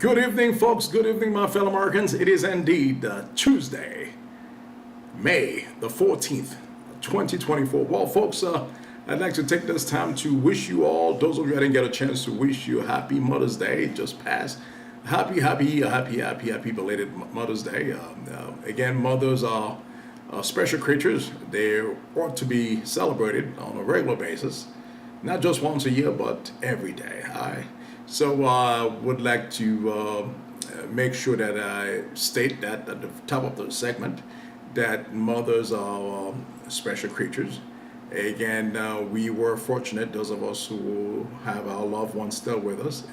Good evening, folks. Good evening, my fellow Americans. It is indeed Tuesday, May the 14th, 2024. Well, folks, I'd like to take this time to wish you all, those of you I didn't get a chance to wish you a happy Mother's Day, just passed. Happy belated Mother's Day. Again, mothers are special creatures. They ought to be celebrated on a regular basis, not just once a year, but every day. So I would like to make sure that I state that at the top of the segment that mothers are special creatures. Again, we were fortunate, those of us who have our loved ones still with us.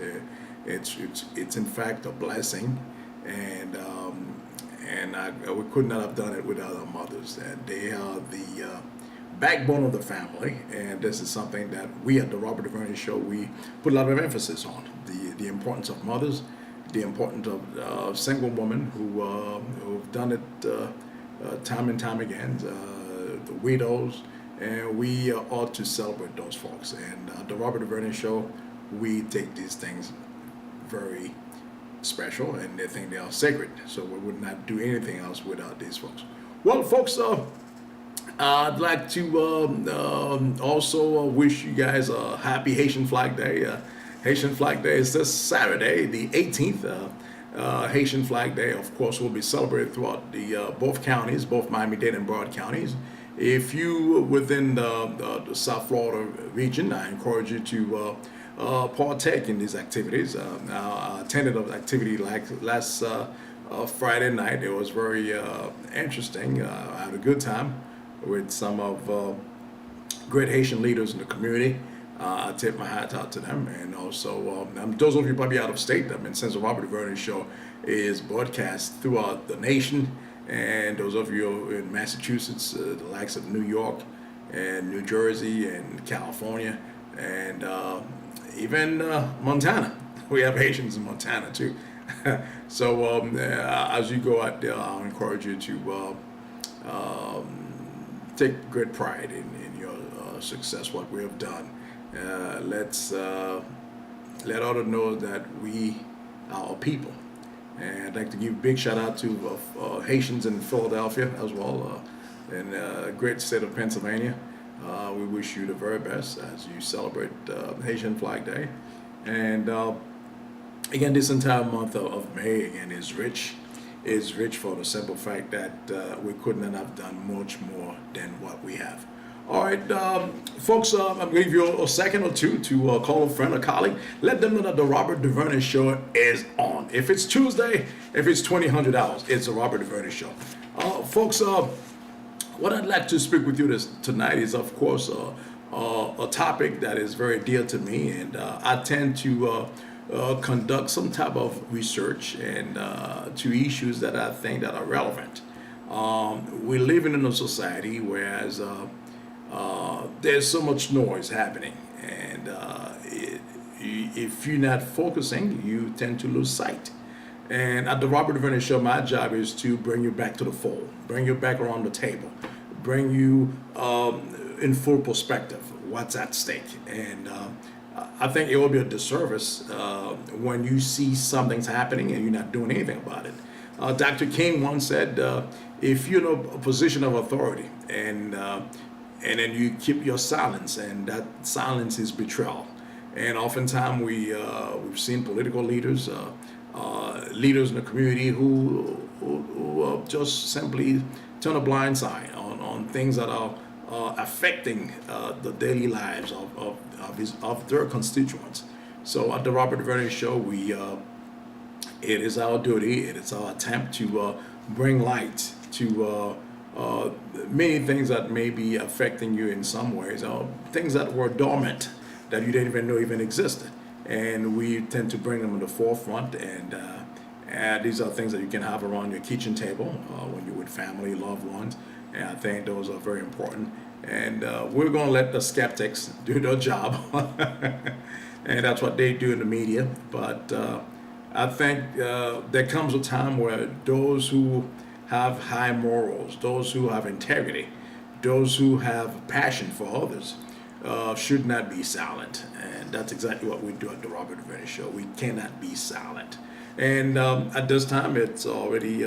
It's in fact a blessing, and we could not have done it without our mothers. They are the backbone of the family, and this is something that we at the Robert Duverny Show, we put a lot of emphasis on. The importance of mothers, the importance of single women who've done it time and time again, the widows, and we ought to celebrate those folks. And the Robert Duverny Show, we take these things very special, and they think they are sacred, so we would not do anything else without these folks. Well, folks, I'd like to also wish you guys a happy Haitian Flag Day. Haitian Flag Day is this Saturday, the 18th. Haitian Flag Day, of course, will be celebrated throughout the both counties, both Miami-Dade and Broward counties. If you within the South Florida region, I encourage you to partake in these activities. I attended an activity like last Friday night. It was very interesting. I had a good time with some of great Haitian leaders in the community. I tip my hat out to them, and also those of you probably out of state. Since the Robert Duverny Show is broadcast throughout the nation, and those of you in Massachusetts, the likes of New York and New Jersey and California, and even Montana. We have Haitians in Montana too. So as you go out there, I'll encourage you to take great pride in your success, what we have done. Let's let others know that we are a people. And I'd like to give a big shout out to Haitians in Philadelphia as well, in the great state of Pennsylvania. We wish you the very best as you celebrate Haitian Flag Day. And again, this entire month of May again is rich for the simple fact that we could not have done much more than what we have. All right, folks, I'm going to give you a second or two to call a friend or colleague. Let them know that the Robert Duverny Show is on. If it's Tuesday, if it's $2,000, it's the Robert Duverny Show. Folks, what I'd like to speak with you tonight is, of course, a topic that is very dear to me, and I tend to conduct some type of research and to issues that I think that are relevant. We're living in a society whereas there's so much noise happening, and if you're not focusing, you tend to lose sight. And at the Robert Duverny Show, my job is to bring you back to the fold, bring you back around the table, bring you in full perspective what's at stake. And I think it will be a disservice when you see something's happening and you're not doing anything about it. Dr. King once said, if you're in a position of authority and then you keep your silence, and that silence is betrayal. And oftentimes we've seen political leaders, leaders in the community who just simply turn a blind eye on things that are affecting the daily lives of their constituents. So at the Robert Duverny Show, it is our duty, it is our attempt to bring light to many things that may be affecting you in some ways, or things that were dormant that you didn't even know even existed. And we tend to bring them in the forefront, and these are things that you can have around your kitchen table when you're with family, loved ones, and I think those are very important. And we're going to let the skeptics do their job, and that's what they do in the media. But I think there comes a time where those who have high morals, those who have integrity, those who have passion for others should not be silent. And that's exactly what we do at the Robert Duverny Show. We cannot be silent. And at this time, it's already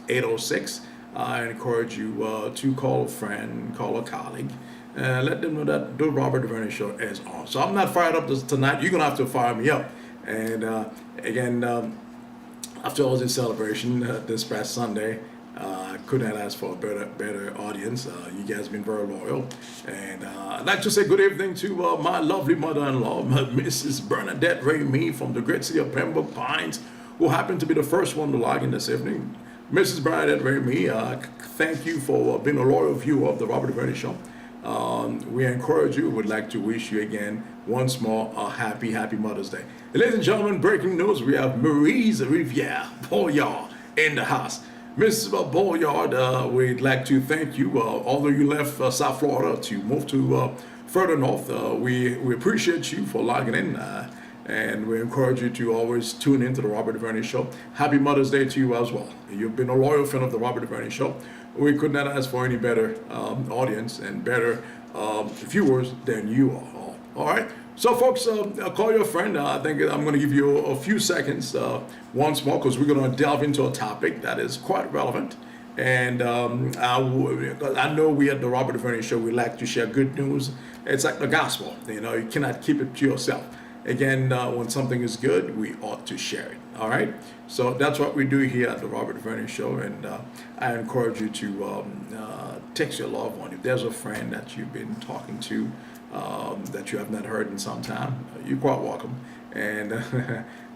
8:06. I encourage you to call a friend, call a colleague, let them know that the Robert Duverny Show is on. So I'm not fired up tonight. You're going to have to fire me up. And again, after all this celebration this past Sunday, I couldn't have asked for a better audience. You guys have been very loyal. And I'd like to say good evening to my lovely mother-in-law, Mrs. Bernadette Ramey from the great city of Pembroke Pines, who happened to be the first one to log in this evening. Mrs. Bernadette Ramey, thank you for being a loyal viewer of the Robert Duverny Show. We encourage you, would like to wish you again once more a happy Mother's Day. Ladies and gentlemen, breaking news, we have Maryse Riviere Boyard in the house. Mrs. Boyard, we'd like to thank you, although you left South Florida to move to further north. We appreciate you for logging in, and we encourage you to always tune into the Robert Duverny Show. Happy Mother's Day to you as well. You've been a loyal fan of the Robert Duverny Show. We could not ask for any better audience and better viewers than you are. All right. So, folks, call your friend. I think I'm going to give you a few seconds once more, because we're going to delve into a topic that is quite relevant. And I know we at the Robert Duverny Show, we like to share good news. It's like the gospel. You cannot keep it to yourself. Again, when something is good, we ought to share it. All right. So that's what we do here at the Robert Duverny Show, and I encourage you to text your loved one. If there's a friend that you've been talking to that you have not heard in some time, you're quite welcome. And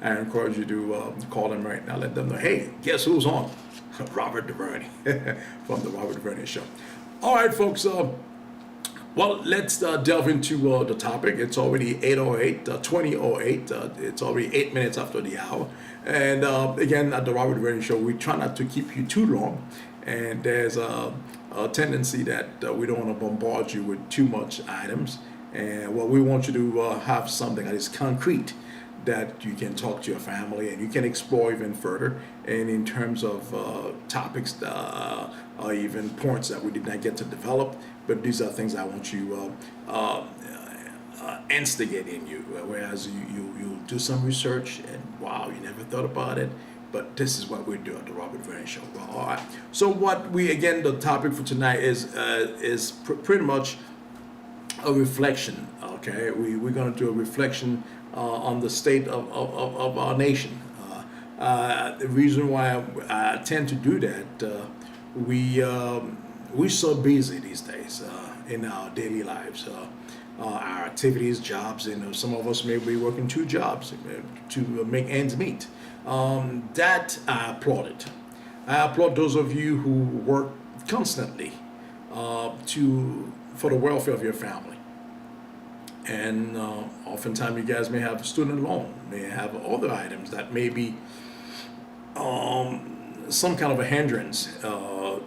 I encourage you to call them right now. Let them know, hey, guess who's on? Robert Duverny from the Robert Duverny Show. All right, folks. Well, let's delve into the topic. It's already 8:08, 20:08. It's already 8 minutes after the hour. And again, at the Robert Duverny Show, we try not to keep you too long. And there's a tendency that we don't want to bombard you with too much items. And what we want you to have something that is concrete, that you can talk to your family and you can explore even further. And in terms of topics or even points that we did not get to develop, but these are things I want you instigate in you. Whereas you do some research and wow, you never thought about it. But this is what we do at the Robert Duverny Show. Well, all right. So the topic for tonight is pretty much a reflection. Okay, we're going to do a reflection on the state of our nation. The reason why I tend to do that, we're so busy these days in our daily lives. Our activities, jobs, some of us may be working 2 jobs to make ends meet. That I applaud it. I applaud those of you who work constantly for the welfare of your family. And oftentimes you guys may have a student loan, may have other items that may be some kind of a hindrance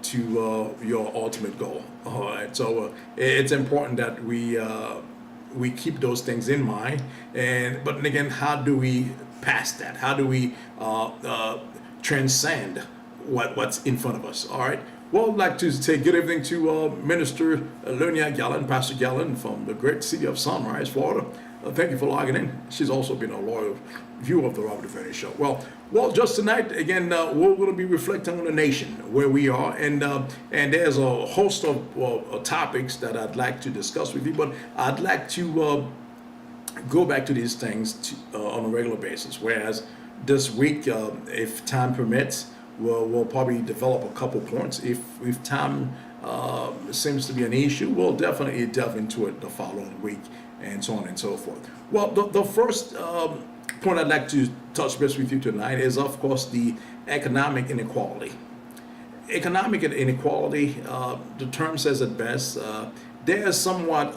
to your ultimate goal. All right, so it's important that we keep those things in mind. But again, how do we pass that? How do we transcend what's in front of us? All right. Well, I'd like to say good evening to Minister Lernia Gallen, Pastor Gallen from the great city of Sunrise, Florida. Thank you for logging in. She's also been a loyal viewer of the Robert Duverny Show. Well, just tonight, again, we're going to be reflecting on the nation, where we are, and there's a host of topics that I'd like to discuss with you, but I'd like to go back to these things on a regular basis, whereas this week, if time permits, we'll probably develop a couple points. If time seems to be an issue, we'll definitely delve into it the following week, and so on and so forth. Well, the first point I'd like to touch base with you tonight is, of course, the economic inequality. Economic inequality, the term says it best. There is somewhat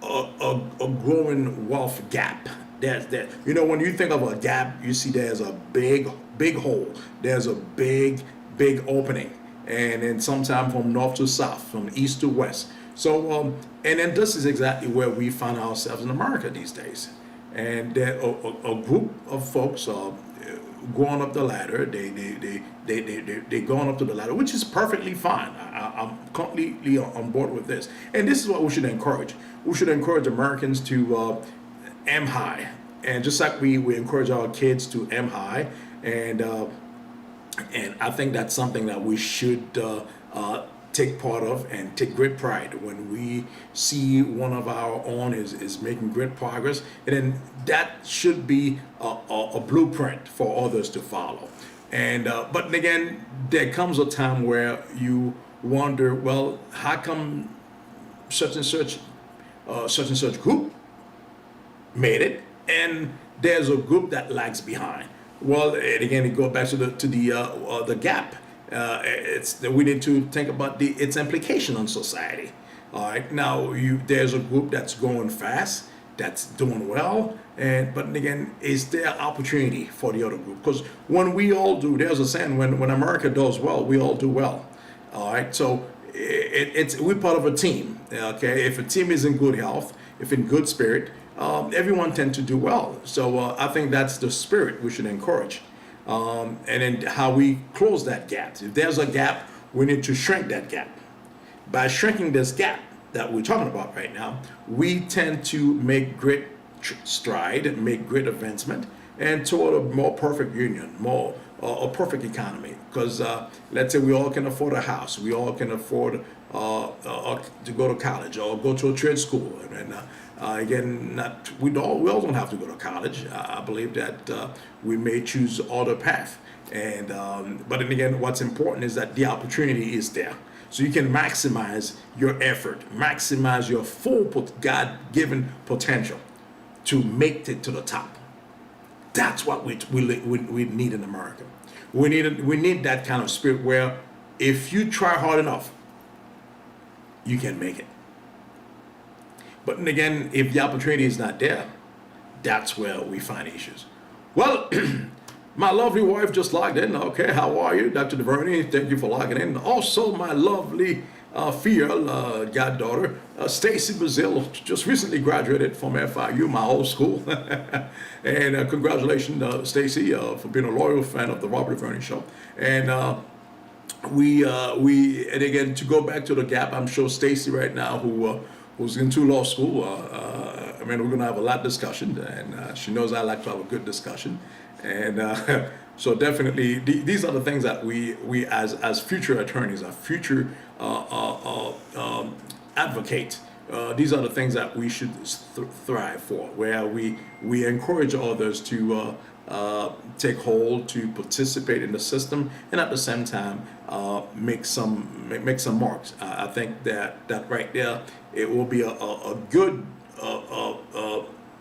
a growing wealth gap. When you think of a gap, you see there's a big hole. There's a big opening, and then sometime from north to south, from east to west. So, and then this is exactly where we find ourselves in America these days. And there a group of folks are going up the ladder. They're going up to the ladder, which is perfectly fine. I'm completely on board with this. And this is what we should encourage. We should encourage Americans to aim high And just like we encourage our kids to aim high, and I think that's something that we should take part of and take great pride when we see one of our own is making great progress, and then that should be a blueprint for others to follow. And but again, there comes a time where you wonder, well, how come such and such group made it, and there's a group that lags behind. Well, and again, it goes back to the gap. We need to think about its implication on society. All right, now there's a group that's going fast, that's doing well, but again, is there opportunity for the other group? Because when we all do, there's a saying, when America does well, we all do well. All right, so we're part of a team. Okay, if a team is in good health, if in good spirit, everyone tends to do well. So I think that's the spirit we should encourage. And then how we close that gap. If there's a gap, we need to shrink that gap. By shrinking this gap that we're talking about right now, we tend to make great stride, make great advancement, and toward a more perfect union, a perfect economy. Because let's say we all can afford a house, we all can afford to go to college or go to a trade school, and again, we all don't have to go to college. I believe that we may choose other path, and but then again, what's important is that the opportunity is there, so you can maximize your effort, maximize your full God-given potential to make it to the top. That's what we need in America. We need that kind of spirit where if you try hard enough, you can make it. But then again, if the opportunity is not there, that's where we find issues. Well, my lovely wife just logged in. Okay, how are you, Dr. Duverny? Thank you for logging in. Also, my lovely goddaughter, Stacy Brazil, just recently graduated from FIU, my old school. And congratulations, Stacy, for being a loyal fan of the Robert Duverny Show. And and again, to go back to the gap, I'm sure Stacy right now, who's into law school, I mean, we're going to have a lot of discussion, and she knows I like to have a good discussion. And so definitely, these are the things that we as future attorneys, as future advocates, these are the things that we should thrive for, where we encourage others to take hold, to participate in the system, and at the same time make some marks. I think that right there, it will be a good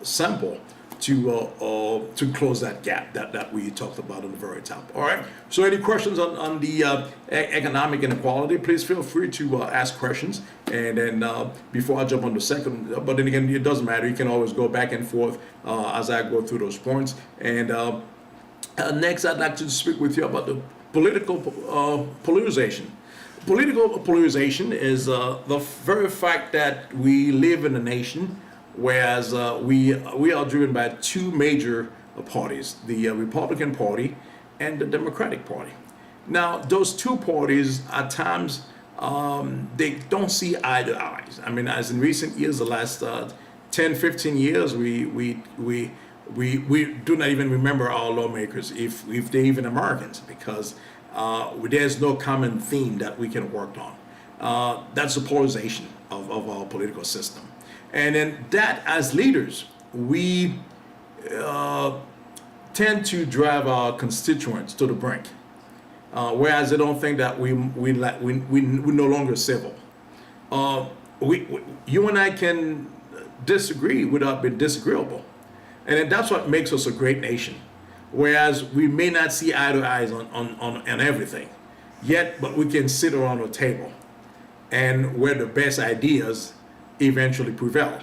sample to close that gap that we talked about on the very top. All right. So any questions on the economic inequality, please feel free to ask questions. And then before I jump on the second, but then again, it doesn't matter. You can always go back and forth as I go through those points. And next, I'd like to speak with you about the political polarization. Political polarization is the very fact that we live in a nation whereas we are driven by two major parties, the Republican Party and the Democratic Party. Now, those two parties, at times, they don't see eye to eye. I mean, as in recent years, the last 10, 15 years, we do not even remember our lawmakers, if they're even Americans, because there's no common theme that we can work on. That's the polarization of our political system. And then that, as leaders, we tend to drive our constituents to the brink, whereas they don't think that we're no longer civil. You and I can disagree without being disagreeable, and then that's what makes us a great nation. Whereas we may not see eye to eye on everything, but we can sit around a table, and where the best ideas eventually prevail.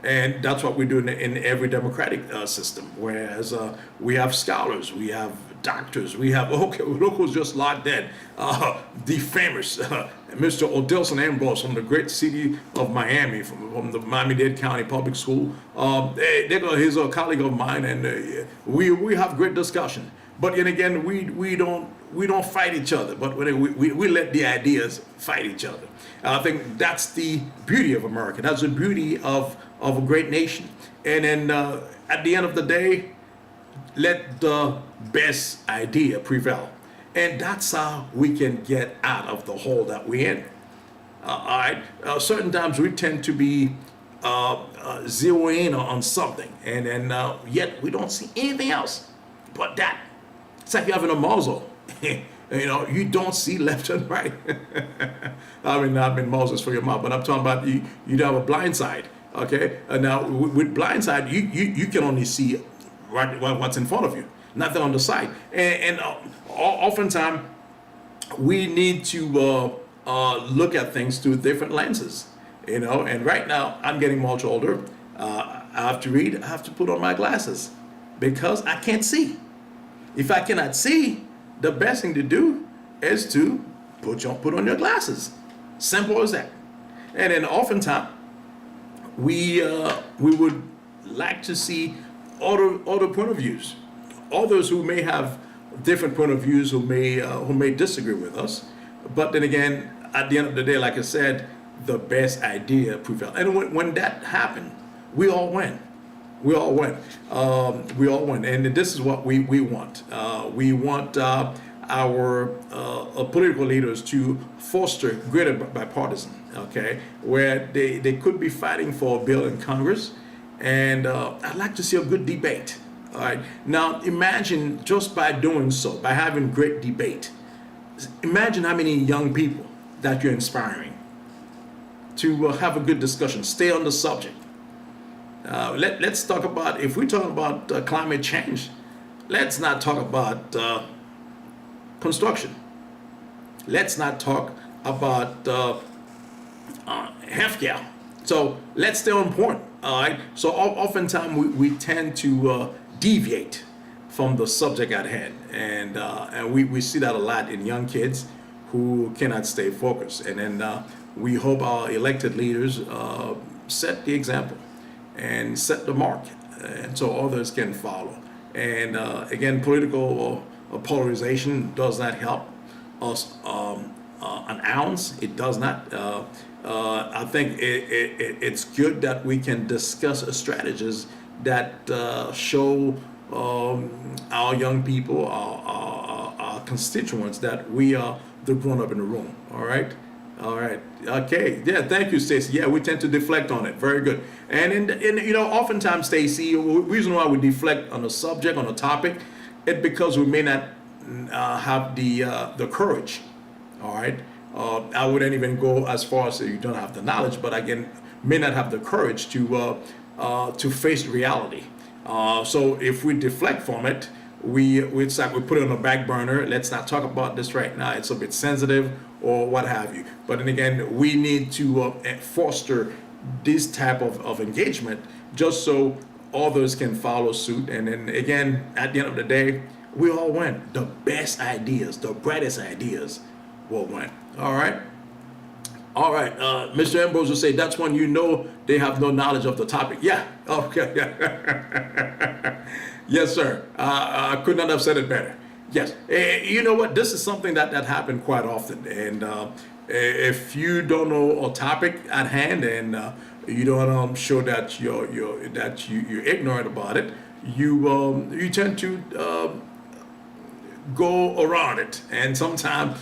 And that's what we do in every democratic system. Whereas we have scholars, we have doctors, we have, look who's just locked in, the famous Mr. Odilson Ambrose from the great city of Miami, from the Miami-Dade County Public School. He's a colleague of mine, and we have great discussion. But then again, we don't fight each other, but we let the ideas fight each other. I think that's the beauty of America. That's the beauty of a great nation. And then at the end of the day, let the best idea prevail. And that's how we can get out of the hole that we're in. All right. Certain times we tend to be zeroing in on something, and then yet we don't see anything else but that. It's like you're having a muzzle. You don't see left and right. I mean, Moses for your mouth, but I'm talking about you don't have a blind side. Okay. Now with blind side, you can only see what's in front of you, nothing on the side, and oftentimes we need to look at things through different lenses, and right now I'm getting much older. I have to read, I have to put on my glasses because I can't see. If I cannot see, the best thing to do is to put on your glasses. Simple as that. And then oftentimes we would like to see other point of views, others who may have different point of views, who may disagree with us. But then again, at the end of the day, like I said, the best idea prevailed. And when that happened, we all win. We all win. We all win. And this is what we want. We want our political leaders to foster greater bipartisan, okay, where they could be fighting for a bill in Congress. And I'd like to see a good debate. All right. Now, imagine just by doing so, by having great debate, imagine how many young people that you're inspiring to have a good discussion, stay on the subject. Let's talk about, if we talk about climate change, let's not talk about construction. Let's not talk about healthcare. So let's stay on point. All right. So oftentimes we tend to deviate from the subject at hand, and we see that a lot in young kids who cannot stay focused. And then we hope our elected leaders set the example and set the mark, and so others can follow. And again, political polarization does not help us an ounce. It does not. I think it's good that we can discuss strategies that show our young people, our constituents, that we are the grown-up in the room. All right. Okay. Yeah. Thank you, Stacey. Yeah, we tend to deflect on it. Very good. And oftentimes, Stacey, the reason why we deflect on a subject, on a topic, it's because we may not have the courage. All right. I wouldn't even go as far as you don't have the knowledge, but again, may not have the courage to face reality. So if we deflect from it, it's like we put it on the back burner. Let's not talk about this right now. It's a bit sensitive or what have you. But then again, we need to foster this type of engagement just so others can follow suit. And then again, at the end of the day, we all win. The best ideas, the brightest ideas will win. All right. Mr. Ambrose will say that's when you know they have no knowledge of the topic. Yeah. Okay. Yes, sir. I could not have said it better. Yes. You know what? This is something that happened quite often. And if you don't know a topic at hand and you don't show that you're ignorant about it, you tend to go around it, and sometimes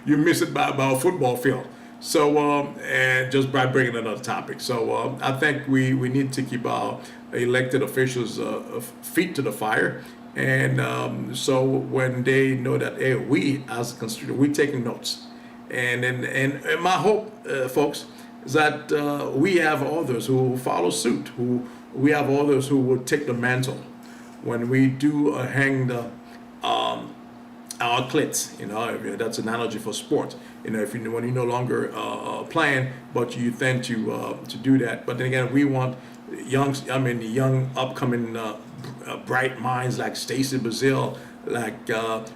you miss it by a football field. So and just by bringing another topic. So I think we need to keep our elected officials' feet to the fire, and so when they know that, hey, we as a constituent, we're taking notes, and my hope, folks, is that we have others who follow suit, we have others who will take the mantle when we do hang the our clits. If that's an analogy for sports. When you're no longer playing, but you tend to do that. But then again, we want young upcoming bright minds like Stacey Brazil, like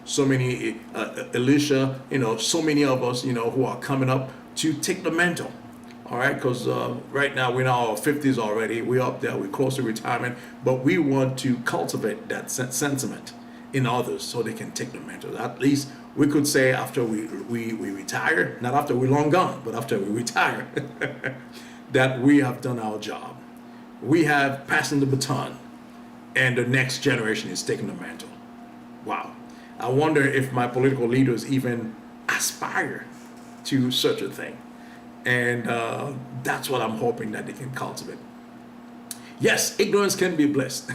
so many Alicia, so many of us, who are coming up to take the mantle. All right, because right now we're in our 50s already. We're up there. We're close to retirement, but we want to cultivate that sentiment in others so they can take the mantle. At least we could say after we retire, not after we're long gone, but after we retire, that we have done our job. We have passed the baton, and the next generation is taking the mantle. Wow. I wonder if my political leaders even aspire to such a thing. And that's what I'm hoping that they can cultivate. Yes, ignorance can be bliss.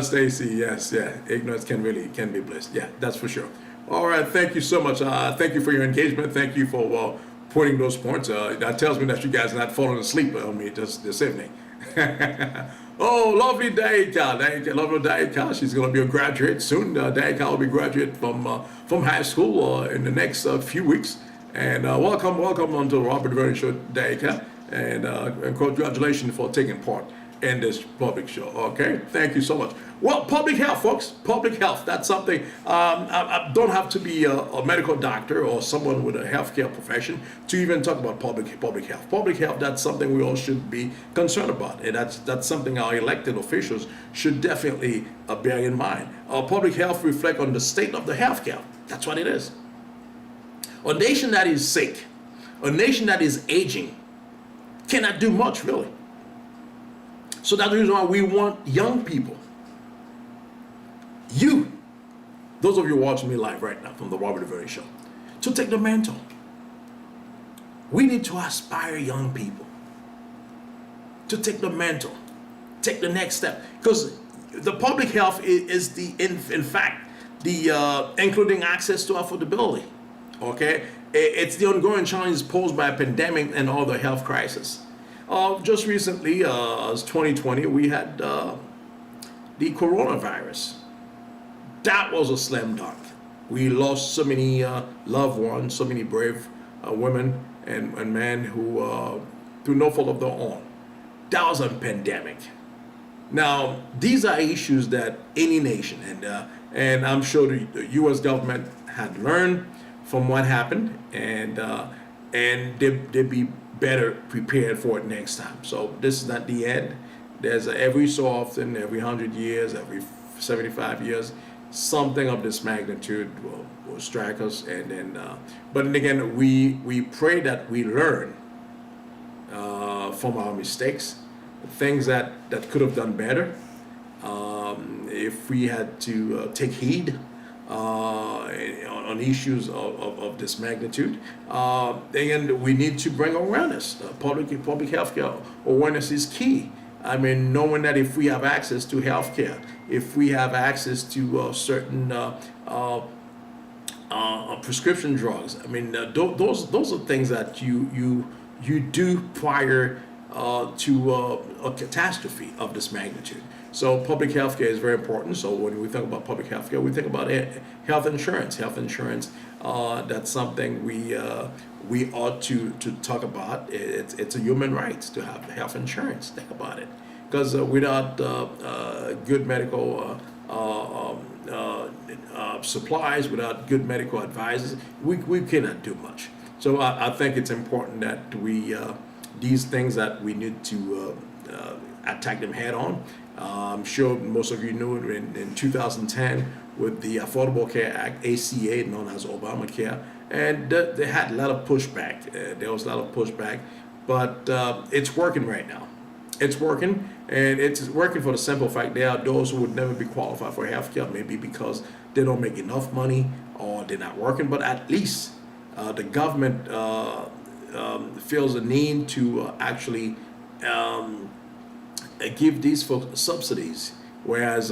Stacy, yes, yeah, ignorance can be bliss. Yeah, that's for sure. All right, thank you so much. Thank you for your engagement. Thank you for putting those points. That tells me that you guys are not falling asleep on me this evening. Oh, lovely Daika, lovely Daika. She's going to be a graduate soon. Daika will be graduate from high school in the next few weeks. And welcome on to the Robert Duverny Show, Daika. And congratulations for taking part in this public show. Okay, thank you so much. Well, public health, folks. Public health. That's something. I don't have to be a medical doctor or someone with a healthcare profession to even talk about public health. Public health. That's something we all should be concerned about, and that's something our elected officials should definitely bear in mind. Public health reflects on the state of the healthcare. That's what it is. A nation that is sick, a nation that is aging, cannot do much really. So that's the reason why we want young people, you, those of you watching me live right now from the Robert Duverny Show, to take the mantle. We need to aspire young people to take the mantle, take the next step, because the public health is in fact the including access to affordability. Okay, it's the ongoing challenges posed by a pandemic and other health crises. Just recently, as 2020, we had the coronavirus. That was a slam dunk. We lost so many loved ones, so many brave women and men who, through no fault of their own. That was a pandemic. Now, these are issues that any nation, and I'm sure the U.S. government had learned from what happened, and they'd be better prepared for it next time. So this is not the end. There's every so often, every 100 years, every 75 years, something of this magnitude will strike us, and then. But then again, we pray that we learn from our mistakes, things that could have done better. If we had to take heed on issues of this magnitude, again, we need to bring awareness. Public health care awareness is key. I mean, knowing that if we have access to health care, if we have access to certain prescription drugs, I mean, those are things that you do prior to a catastrophe of this magnitude. So public health care is very important. So when we think about public health care, we think about health insurance. That's something we ought to talk about. It's a human right to have health insurance. Think about it, because without good medical supplies, without good medical advisors, we cannot do much. So I think it's important that we these things that we need to attack them head on. I'm sure most of you knew in 2010 with the Affordable Care Act, ACA, known as Obamacare, and they had a lot of pushback. There was a lot of pushback, but it's working right now. It's working, and it's working for the simple fact there are those who would never be qualified for health care, maybe because they don't make enough money or they're not working, but at least the government feels a need to actually give these folks subsidies, whereas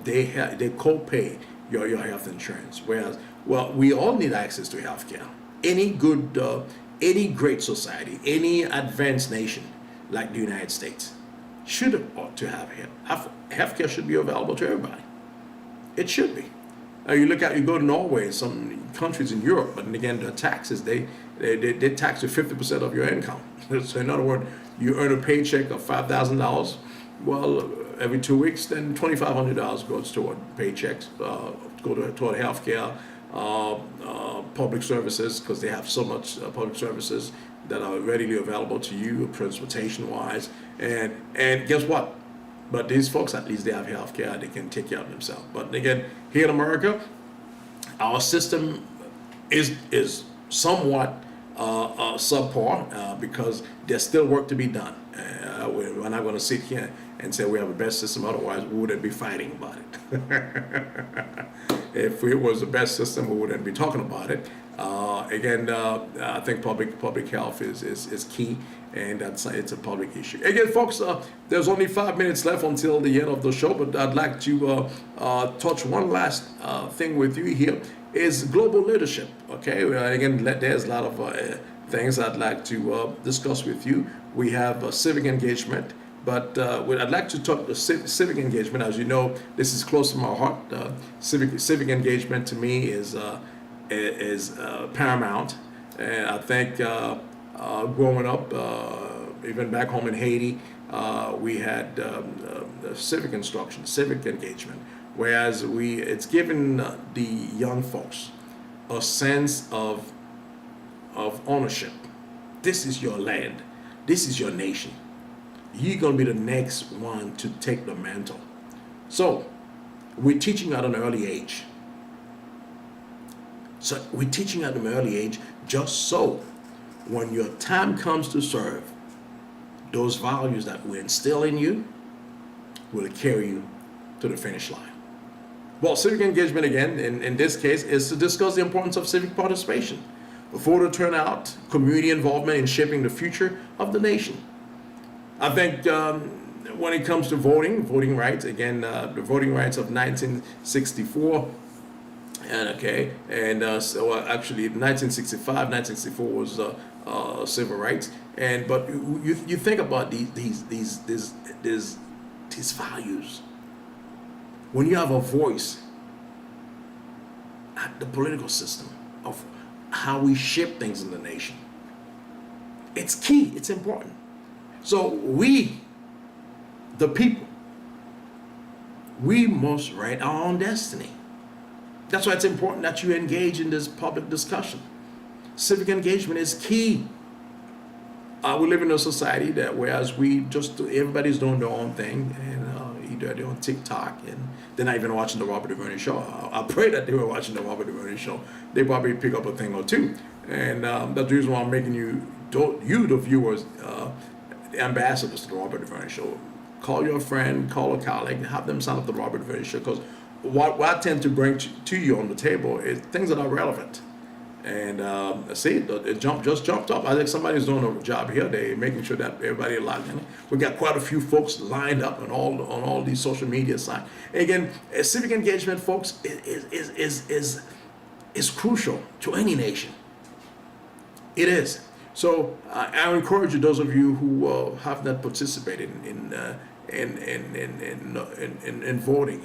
they co-pay your health insurance. Whereas, well, we all need access to health care. Any great society, any advanced nation like the United States ought to have health care should be available to everybody. It should be. You go to Norway, some countries in Europe, but again, the taxes, they tax you 50% of your income. So in other words, you earn a paycheck of $5,000. Well, every 2 weeks, then $2,500 goes toward paychecks, toward health care, public services, because they have so much public services that are readily available to you, transportation-wise. And guess what? But these folks, at least they have health care, they can take care of themselves. But again, here in America, Our system is somewhat subpar because there's still work to be done. We're not going to sit here and say we have the best system, otherwise we wouldn't be fighting about it. If it was the best system, we wouldn't be talking about it. Again, I think public health is key, and it's a public issue. Again, folks, there's only 5 minutes left until the end of the show, but I'd like to touch one last thing with you here is global leadership. Okay, again, there's a lot of things I'd like to discuss with you. We have civic engagement. But I'd like to talk about civic engagement. As you know, this is close to my heart. Civic engagement to me is paramount. And I think growing up, even back home in Haiti, we had civic instruction, civic engagement. Whereas it's given the young folks a sense of ownership. This is your land. This is your nation. You're going to be the next one to take the mantle. So we're teaching at an early age. So we're teaching at an early age just so when your time comes to serve, those values that we instill in you will carry you to the finish line. Well, civic engagement, again, in this case, is to discuss the importance of civic participation, voter turnout, community involvement in shaping the future of the nation. I think when it comes to voting rights, again, the voting rights of 1964, so actually 1965, 1964 was civil rights, but you think about these values. When you have a voice at the political system of how we shape things in the nation, it's key, it's important. So we, the people, we must write our own destiny. That's why it's important that you engage in this public discussion. Civic engagement is key. We live in a society that whereas everybody's doing their own thing, and either they're on TikTok and they're not even watching the Robert Duverny show. I pray that they were watching the Robert Duverny show. They probably pick up a thing or two. And that's the reason why I'm making you the viewers, the ambassadors to the Robert Duverny show. Call your friend, call a colleague, have them sign up the Robert Duverny show, because what I tend to bring to you on the table is things that are relevant. And see, it just jumped up. I think somebody's doing a job here. They're making sure that everybody is logged in. We got quite a few folks lined up on all these social media sites. Again, civic engagement, folks, is crucial to any nation. It is. So I encourage you, those of you who have not participated in voting,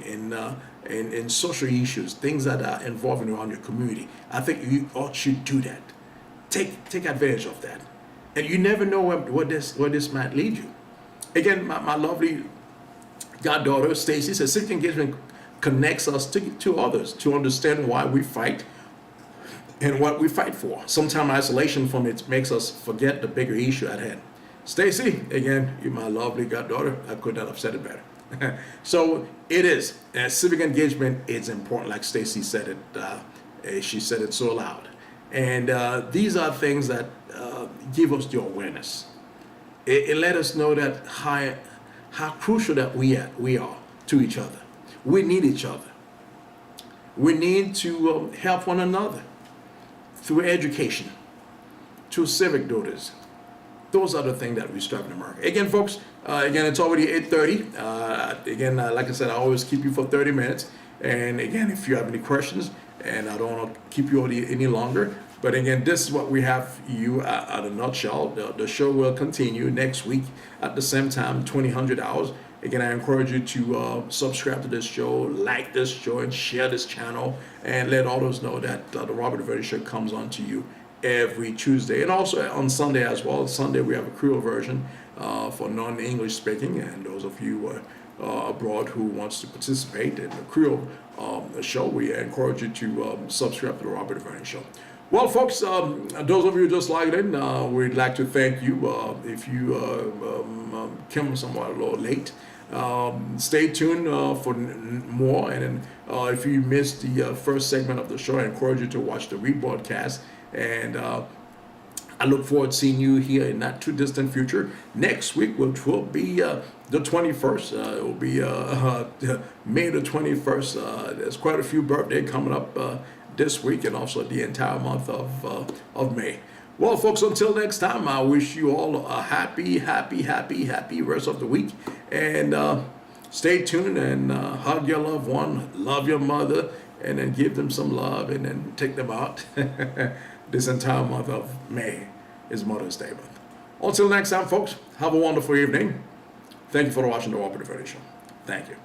in social issues, things that are involving around your community, I think you should do that. Take advantage of that, and you never know where this might lead you. Again, my lovely goddaughter Stacy says civic engagement connects us to others to understand why we fight and what we fight for. Sometimes isolation from it makes us forget the bigger issue at hand. Stacy, again, you're my lovely goddaughter. I could not have said it better. So it is. And civic engagement is important, like Stacy said it. She said it so loud. And these are things that give us the awareness. It let us know that how crucial that we are to each other. We need each other. We need to help one another through education, through civic duties. Those are the things that we strive in America. Again, folks, it's already 8:30. Like I said, I always keep you for 30 minutes. And again, if you have any questions, and I don't want to keep you any longer, but again, this is what we have you at a nutshell. The show will continue next week at the same time, 2000 hours. Again, I encourage you to subscribe to this show, like this show, and share this channel, and let others know that the Robert Duverny Show comes on to you every Tuesday, and also on Sunday as well. Sunday we have a Creole version for non-English speaking, and those of you abroad who wants to participate in the Creole show, we encourage you to subscribe to the Robert Duverny Show. Well, folks, those of you who just logged in, we'd like to thank you. If you came somewhat a little late, Stay tuned for more. And then, if you missed the first segment of the show, I encourage you to watch the rebroadcast. And I look forward to seeing you here in not too distant future next week, which will be the 21st. It will be May the 21st. There's quite a few birthdays coming up this week, and also the entire month of May. Well, folks, until next time, I wish you all a happy rest of the week. And stay tuned and hug your loved one, love your mother, and then give them some love, and then take them out. This entire month of May is Mother's Day month. Until next time, folks, have a wonderful evening. Thank you for watching the Duverny Show. Thank you.